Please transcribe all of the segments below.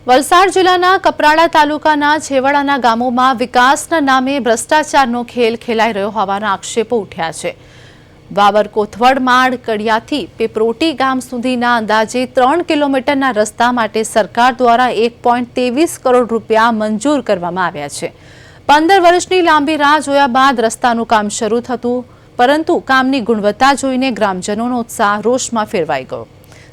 વલસાડ જિલ્લાના કપરાડા તાલુકાના છેવાડાના ગામોમાં વિકાસના નામે ભ્રષ્ટાચારનો ખેલ ખેલાઈ રહ્યો હોવાના આક્ષેપો ઉઠ્યા છે। વાવર કોથવડ માળ કડિયાથી પેપરોટી ગામ સુધીના અંદાજે 3 કિલોમીટરના રસ્તા માટે સરકાર દ્વારા 1.23 કરોડ રૂપિયા મંજૂર કરવામાં આવ્યા છે। 15 વર્ષની લાંબી રાહ જોયા બાદ રસ્તાનું કામ શરૂ થતું, પરંતુ કામની ગુણવત્તા જોઈને ગ્રામજનોનો ઉત્સાહ રોષમાં ફેરવાઈ ગયો।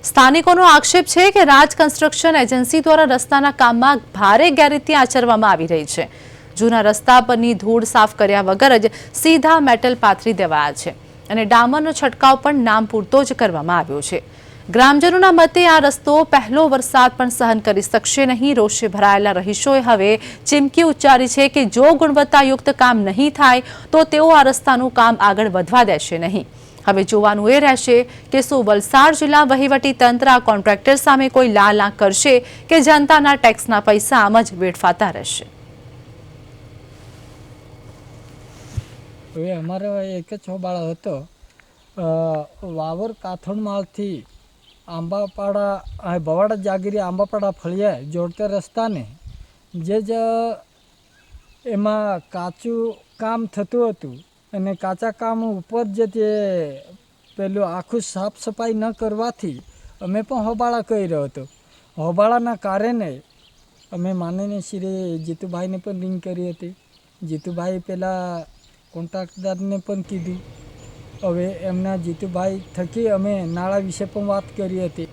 સ્થાનિકોનો આક્ષેપ છે કે રાજ કન્સ્ટ્રક્શન એજન્સી દ્વારા રસ્તાના કામમાં ભારે ગેરરીતિ આચરવામાં આવી રહી છે। જૂના રસ્તા પરની ધૂળ સાફ કર્યા વગર જ સીધા મેટલ પાથરી દેવાયા છે અને ડામરનો છંટકાવ પણ નામ પૂરતો જ કરવામાં આવ્યો છે। ગ્રામજનોના મતે આ રસ્તો પહેલો વરસાદ પણ સહન કરી શકશે નહીં। રોષે ભરાયેલા રહીશોએ હવે ચીમકી ઉચ્ચારી છે કે જો ગુણવત્તાયુક્ત કામ નહીં થાય તો તેઓ આ રસ્તાનું કામ આગળ વધવા દેશે નહીં। હવે જોવાનું એ રહેશે કે શું વલસાડ જિલ્લા વહીવટી તંત્ર આ કોન્ટ્રાક્ટર સામે કોઈ લાલ આંખ કરશે કે જનતાના ટેક્સના પૈસા આમ જ વેડફાતા રહેશે। હવે અમારો એક જ હોબાળો હતો, વાવર કાથણમાળથી આંબાપાડા ભવાડા જાગીરી આંબાપાડા ફળિયા જોડતા રસ્તાને જ એમાં કાચું કામ થતું હતું અને કાચા કામ ઉપર જ તે પેલું આખું સાફ સફાઈ ન કરવાથી અમે પણ હોબાળા કર્યો હતો। હોબાળાના કારણે અમે માનનીય શ્રી જીતુભાઈને પણ રિંગ કરી હતી। જીતુભાઈ પેલા કોન્ટ્રાક્ટરને પણ કીધું। હવે એમના જીતુભાઈ થકી અમે નાણાં વિશે પણ વાત કરી હતી।